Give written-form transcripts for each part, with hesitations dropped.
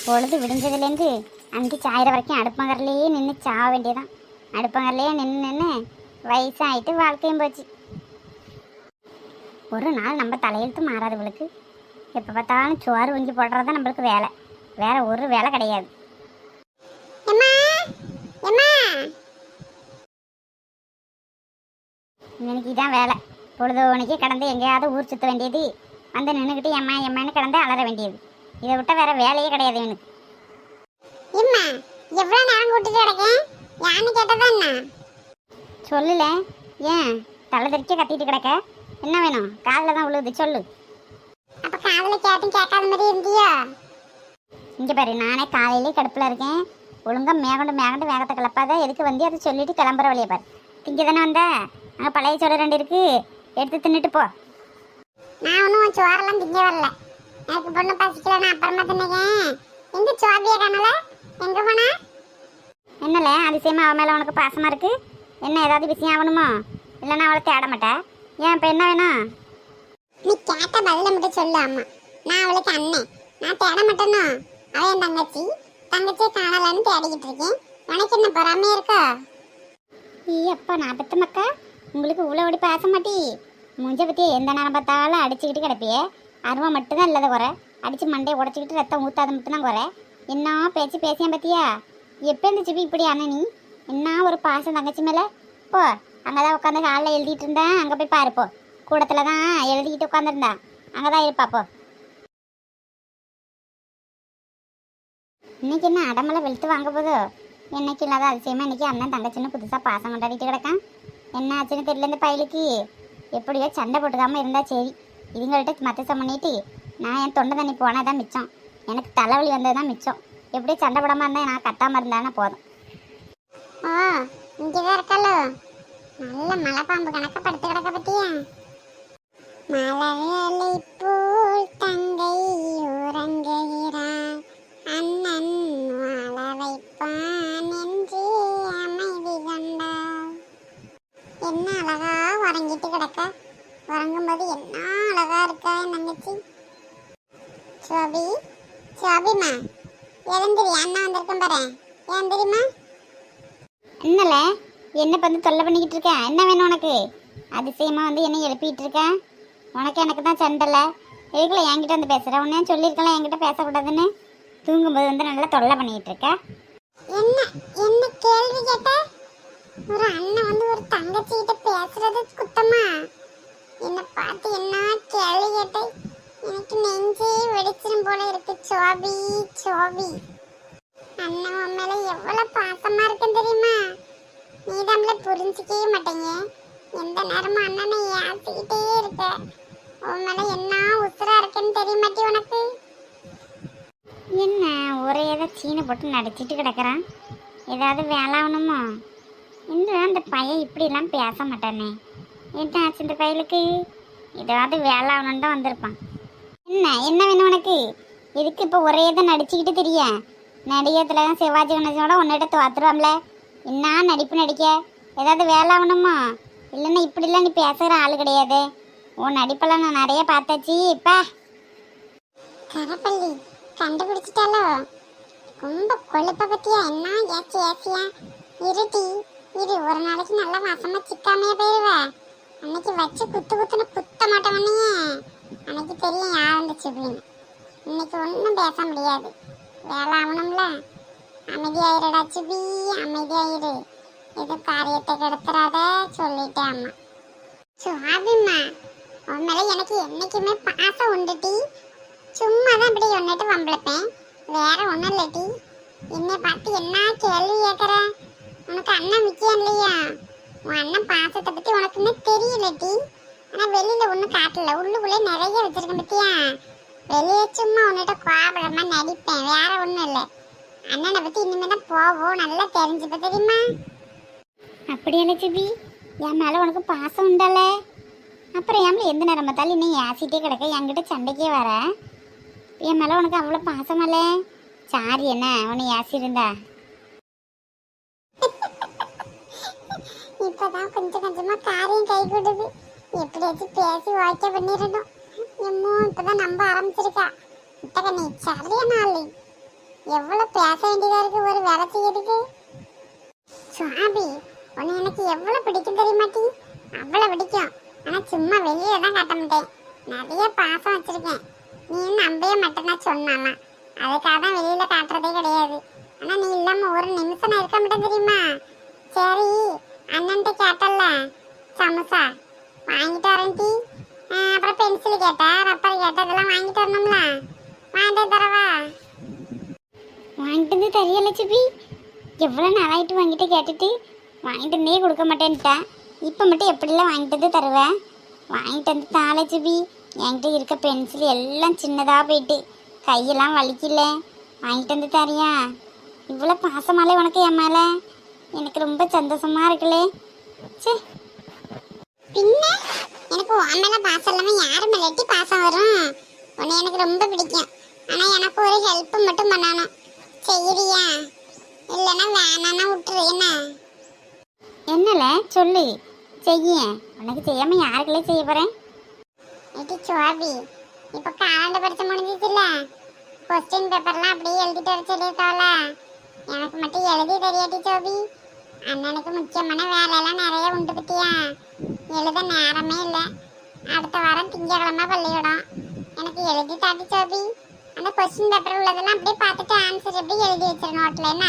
பொழுது விடிஞ்சதுலேருந்து அந்தி சாயிற வரைக்கும் அடுப்பங்கரையிலேயே நின்று சாக வேண்டியதான். அடுப்பங்கரையிலேயே நின்று வயசாகிட்டு வாழ்க்கையும் போச்சு. ஒரு நாள் நம்ம தலையெழுத்து மாறாதவளுக்கு எப்போ பார்த்தாலும் சோறு வங்கி போடுறது தான் நம்மளுக்கு வேலை, வேற ஒரு வேலை கிடையாது. இன்னைக்கு இதான் வேலை. பொழுதுனைக்கே கடந்து எங்கேயாவது ஊர் சுற்ற வேண்டியது, வந்து நின்றுக்கிட்டு எம்மா எம்மான்னு கடந்து அலற வேண்டியது. இதை விட்ட வேற வேலையே கிடையாது எனக்கு. எவ்வளோ நேரம் கூட்டிட்டு கிடக்கேன், யான்னு கேட்டதா சொல்லல. ஏன் தலை தெரிக்க கத்திட்டு கிடக்க? என்ன வேணும்? காதில் தான் விழுது, சொல்லு. அப்போ காதில் கேட்டும் கேட்காத மாதிரி இருந்தியா? இங்கே பாரு, நானே காலையிலே கடுப்பில் இருக்கேன். ஒழுங்காக மேகண்டு வேகத்தை கிளப்பாத. எதுக்கு வந்து அதை சொல்லிட்டு கிளம்புற வழியை பாரு. திங்க தானே வந்த? அங்கே பழைய சோறு 2 இருக்கு, எடுத்து தின்னுட்டு போ. நான் ஒன்றும் சோறெல்லாம் திங்க வரல. எனக்கு பொண்ணு பசிக்கல, நான் அப்புறமா தின்னேன். எங்க சோபியா காணல? எங்க போனா? என்னல அதிசயமா அவன் மேலே உனக்கு பாசமாக இருக்கு? என்ன ஏதாவது விஷயம் ஆகணுமோ? இல்லைன்னா அவளை தேட மாட்டேன். ஏன் இப்போ என்ன வேணும்? நீ கேட்ட பதில மட்டும் சொல்லு. அம்மா, நான் அவளுக்கு அண்ணன், நான் தேட மாட்டேனோ? அவன் என் தங்கச்சியை காணலன்னு தேடிக்கிட்டு இருக்கேன். உனக்கு என்ன பொறாமையா இருக்கா? அப்பா நான் பெத்த மக்கா, உங்களுக்கு இவ்வளோ ஓடி பேச மாட்டி. மூஞ்ச பற்றி எந்த நேரம் பார்த்தாலும் அடிச்சுக்கிட்டு கிடப்பியே. அருவம் மட்டும்தான் இல்லாத குறை. அடித்து மண்டையை உடச்சிக்கிட்டு ரத்தம் ஊற்றாத மட்டும்தான் குறை. என்ன பேச்சு பேசியான் பத்தியா? எப்போ இந்த சிப்பி இப்படி அண்ணன் நீ? என்ன ஒரு பாசம் தங்கச்சி மேலே? போ, அங்கே தான் உட்காந்து காலில் எழுதிட்டு இருந்தேன், அங்கே போய் பாருப்போ. கூடத்தில் தான் எழுதிக்கிட்டு உட்காந்துருந்தா, அங்கே தான் இருப்பாப்போ. இன்னைக்கு என்ன அடமலை வெளுத்து வாங்க போதோ? என்னைக்கு இல்லாத அதிசயமா இன்னைக்கு அண்ணன் தங்கச்சின்னு புதுசாக பாசம் கொண்டாடிட்டு கிடக்கான். என்ன ஆச்சுன்னு தெரியல இந்த பயலுக்கு. எப்படியோ சண்டை போட்டுக்காமல் இருந்தா சரி. இதுங்கள்ட்ட மத்தசம் பண்ணிட்டு நான் என் தொண்டை தண்ணி போனால் தான் மிச்சம். எனக்கு தலைவலி வந்தது தான் மிச்சம். எப்படியோ சண்டை போடாமல் இருந்தால் நான் கத்தாமல் இருந்தானே போதும். ஓ, இங்கே தான் இருக்காளோ? நல்ல மலைப்பாம்பு கணக்க படுத்து கிடக்க பற்றியா? மலர்களை போல் தங்கை உறங்குகிறான், அண்ணன் வாழ வைப்பான் என்று அமைதி கண்டாள். என்ன அழகா உறங்கிட்டு கிடக்க. உறங்கும்போது என்ன அழகா இருக்கா என் தங்கச்சி. சோபிமா எழுந்திரி, அண்ணா வந்திருக்கேன் பாரு. ஏன் தெரியுமா? என்னல என்ன வந்து தொல்லை பண்ணிக்கிட்டு இருக்கேன்? என்ன வேணும் உனக்கு? அதிசயமா வந்து என்ன எழுப்பிட்டு இருக்கேன்? உனக்கு எனக்கு தான் சண்டல. எதுக்குள்ள என்கிட்ட வந்து பேசுற? உன்னையும் சொல்லியிருக்கலாம் என்கிட்ட பேசக்கூடாதுன்னு. தூங்கும்போது வந்து நல்லா தொல்லை பண்ணிக்கிட்டு இருக்க. என்ன என்ன கேள்வி கேட்ட? ஒரு அண்ணன் வந்து ஒரு தங்கச்சி கிட்ட பேசுறது குத்தமா? என்ன பார்த்து என்ன கேள்வி கேட்ட? எனக்கு நெஞ்சே வெடிச்சிரும் போல இருக்கு. சோபி அண்ணன் உன் மேல எவ்வளவு பாசமா இருக்குன்னு தெரியுமா? நீ நம்மள புரிஞ்சுக்கவே மாட்டேங்க. எந்த நேரமும் அண்ணனை ஏசிக்கிட்டே இருக்க. உன் மேல என்ன உசுரா இருக்குன்னு தெரிய மாட்டே உனக்கு? என்ன ஒரே ஏதோ சீனை போட்டு நடிச்சிட்டு கிடக்குறான். ஏதாவது வேலை ஆகணுமோ? இந்த அந்த பையன் இப்படிலாம் பேச மாட்டானே. என்ன ஆச்சு இந்த பையலுக்கு? ஏதாவது வேலை ஆகணும்னு தான் வந்திருப்பான். என்ன வேணும் உனக்கு? இதுக்கு இப்போ ஒரே தான் நடிச்சுக்கிட்டு தெரிய. நடிகத்தில் தான் சிவாஜி கணேசனோட உன்னிட்ட தோத்துருவாம்ல. என்ன நடிப்பு நடிக்க? ஏதாவது வேலை ஆகணுமா? இல்லைன்னா இப்படிலாம் நீ பேசுகிற ஆள் கிடையாது. உன் நடிப்பெல்லாம் நான் நிறைய பார்த்தாச்சு. இப்போ கரப்பள்ளி கண்டுபிடிச்சிட்டாலோ? ரொம்ப கொழுப்ப பற்றியா? என்ன ஏசியா? இருட்டி இரு, ஒரு நாளைக்கு நல்லா வாசமா சிக்காமையே போயிடுவேன். அன்னைக்கு வச்சு குத்துன்னு குத்த மாட்டவனையே. அன்னைக்கு தெரியும் யார் வந்துச்சு அப்படின்னு. இன்னைக்கு ஒன்றும் பேச முடியாது, வேலை ஆகணும்ல. அமைதியாயிருடா சிபி, அமைதியாயிரு. எது காரியத்தை கெடுத்துறாத சொல்லிட்டேன். அம்மா சுவாபிம்மா, உன் மேலே எனக்கு என்னைக்குமே பாசம் உண்டுட்டி. சும்மா தான் இப்படி ஒன்னிட்டு வம்பிழப்பேன், வேற ஒன்றும் இல்லட்டி. என்னை பார்த்து என்ன கேள்வி கேட்குற? உனக்கு அண்ணன் முக்கியம் இல்லையா? உன் அண்ணன் பாசத்தை பற்றி உனக்கு இன்னும் தெரியலட்டி. ஆனால் வெளியில் ஒன்றும் காட்டல, உள்ளுக்குள்ளே நிறைய வச்சிருக்கேன் பற்றியா? வெளியே சும்மா உன்னிட்ட கோபடமாக நடிப்பேன், வேற ஒன்றும் இல்லை. அண்ணனை பற்றி இனிமேல் தான் போவோம், நல்லா தெரிஞ்சுப்ப தெரியுமா? அப்படியே சிபி, என் மேலே உனக்கு பாசம் உண்டால? அப்புறம் ஏன் எந்த நேரம் பார்த்தாலும் இன்னும் ஏசிட்டே கிடக்க, என்கிட்ட சண்டைக்கே வர? என் மேலே உனக்கு அவ்வளோ பாசமல்ல? சாரி, என்ன உன்னை ஏசி இருந்தா? இப்பதான் கொஞ்சம் கொஞ்சமா காரியம் கை கொடுது. எப்படியாச்சும் பேசி வாய்க்க பண்ணிடணும். எம்மோ இப்பதான் நம்ப ஆரம்பிச்சிருக்கா. இத்தக நீ சரியா நாள். எவ்வளவு பேச வேண்டியதா இருக்கு ஒரு வேலை செய்யறதுக்கு. சுவாபி உன்னை எனக்கு எவ்வளவு பிடிக்கும் தெரியுமாட்டி? அவ்வளவு பிடிக்கும். ஆனா சும்மா வெளியில தான் காட்ட மாட்டேன். நிறைய பாசம் வச்சிருக்கேன். நீ நம்பவே மாட்டேன்னா சொன்னாலாம். அதுக்காக தான் வெளியில காட்டுறதே கிடையாது. ஆனா நீ இல்லாம ஒரு நிமிஷம் நான் இருக்க மாட்டேன் தெரியுமா? சரி அண்ணன்ட்ட கேட்டல்ல சமோசா வாங்கிட்டு வரேன் டி. அப்புறம் பென்சில் கேட்ட ரப்பர் கேட்ட இதெல்லாம் வாங்கிட்டு வரணும்ல. வாங்கிட்டு தரவா? வாங்கிட்டு வந்து தரிய லட்சுமி. எவ்வளோ நாளாயிட்டு வாங்கிட்டு கேட்டுட்டு வாங்கிட்டு வந்தே கொடுக்க மாட்டேன்ட்டா. இப்போ மட்டும் எப்படிலாம் வாங்கிட்டு வந்து தருவேன்? வாங்கிட்டு வந்து தா லட்சுமி. என்கிட்ட இருக்க பென்சில் எல்லாம் சின்னதாக போயிட்டு கையெல்லாம் வலிக்கல. வாங்கிட்டு வந்து தரியா? இவ்வளோ பாசமாலே உனக்கு என் மேலே எனக்கு ரொம்ப சந்தோஷமா இருக்குல்லே. சே பின்ன எனக்கு உன் மேலே பாசம் இல்லாமல் யார் மேலே பாசம் வரும்? உன்னை எனக்கு ரொம்ப பிடிக்கும். ஆனால் எனக்கு ஒரு ஹெல்ப் மட்டும் பண்ணணும். செய்யறியா? இல்லைன்னா வேணான்னா விட்டுரு. என்ன என்னல சொல்லு செய்ய. உனக்கு செய்யாம யாருக்குள்ளே செய்ய போறேன்? இது சுவாபி இப்போ காலாண்டு பரிச்சை முடிஞ்சிச்சுல்ல. கொஸ்டின் பேப்பர்லாம் அப்படியே எழுதிட்டு வர சொல்லியிருக்காவல. எனக்கு மட்டும் எழுதி தெரியாட்டி சோபி. அண்ணனுக்கு முக்கியமான வேலையெல்லாம் நிறைய உண்டு பத்தியா. எழுத நேரமே இல்லை. அடுத்த வாரம் திங்கக்கிழமை பள்ளியிடம். எனக்கு எழுதி தாட்டி சோபி. அந்த கொஸ்டின் பேப்பர் உள்ளதெல்லாம் அப்படியே பார்த்துட்டு ஆன்சர் எப்படி எழுதி வச்சிரு நோட்ல. என்ன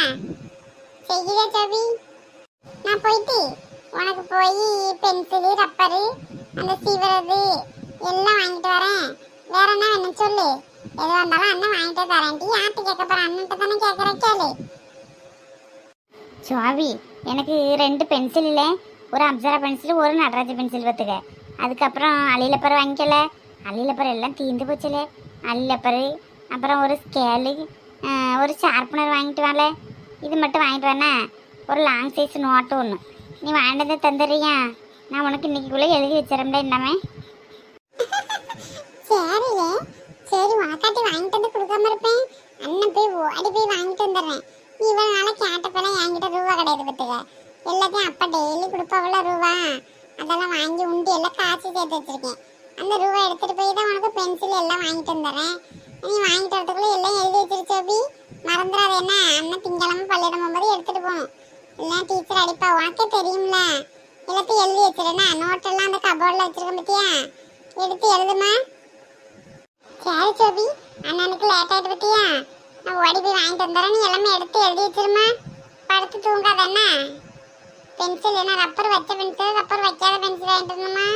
செய்யுதே சோபி? நான் போயிட்டு உனக்கு போய் பென்சிலு ரப்பரு அந்த சீவரது எல்லாம் வாங்கிட்டு வரேன். வேற என்ன வேணும் சொல்லு. எது வந்தாலும் அண்ணன் வாங்கிட்டு தரேன்டி. யார்கிட்ட கேட்க போற? அண்ணன்ட்ட தானே கேட்குற. கேளு சுவாபி. எனக்கு 2 பென்சில் இல்லை. ஒரு அப்சரா பென்சில் ஒரு நடராஜ பென்சில் பார்த்துக்க. அதுக்கப்புறம் அழிலப்பர் வாங்கிக்கல. அழிலப்பர் எல்லாம் தீர்ந்து போச்சுல. அழிலப்பர் அப்புறம் ஒரு ஸ்கேலு ஒரு ஷார்ப்னர் வாங்கிட்டு வரல. இது மட்டும் வாங்கிட்டு வரேன்னா ஒரு லாங் சைஸ் நோட்டு ஒன்று நீ வாங்கிட்டு தந்துடுறியா? நான் உனக்கு இன்னைக்குள்ளே எழுதி வச்சிடறேன். என்னமே சரியே. சரி உனக்காட்டி வாங்கிட்டு வந்து கொடுக்காம இருப்பேன். அண்ணன் போய் ஓடி போய் வாங்கிட்டு வந்துடுறேன். நீ இவ்வளோ நாளாக கேட்டப்பெல்லாம் என்கிட்ட ரூபா கிடையாது பார்த்துக்க. எல்லாத்தையும் அப்பா டெய்லி கொடுப்பாவில ரூபா. அதெல்லாம் வாங்கி உண்டி எல்லாம் காசு சேர்த்து வச்சிருக்கேன். அந்த ரூபா எடுத்துகிட்டு போய் தான் உனக்கு பென்சில் எல்லாம் வாங்கிட்டு வந்துடுறேன். நீ வாங்கிட்டு வரதுக்குள்ளே எல்லாம் எழுதி வச்சிருச்சோபி. மறந்துடாது. என்ன அண்ணன் திங்கக்கிழமை பள்ளியிடம் போகும்போது எடுத்துகிட்டு போகணும். இல்லை டீச்சர் அடிப்பா. உனக்கே தெரியும்ல. எல்லாத்தையும் எழுதி வச்சிருந்தா நோட்டெல்லாம் அந்த கபோர்டில் வச்சிருக்கேன் பத்தியா. எடுத்து எழுதுமா. சரி சோபி அண்ணனுக்கு லேட் ஆகிட்டு பத்தியா. நான் ஓடி போய் வாங்கிட்டு வந்துடுறேன். நீ எல்லாமே எடுத்து எழுதி வச்சிருமா. படுத்து தூங்காத. என்ன பென்சில் என்ன ரப்பர் வச்ச பென்சில் ரப்பர் வைக்காத பென்சில் வாங்கிட்டு வரணுமா?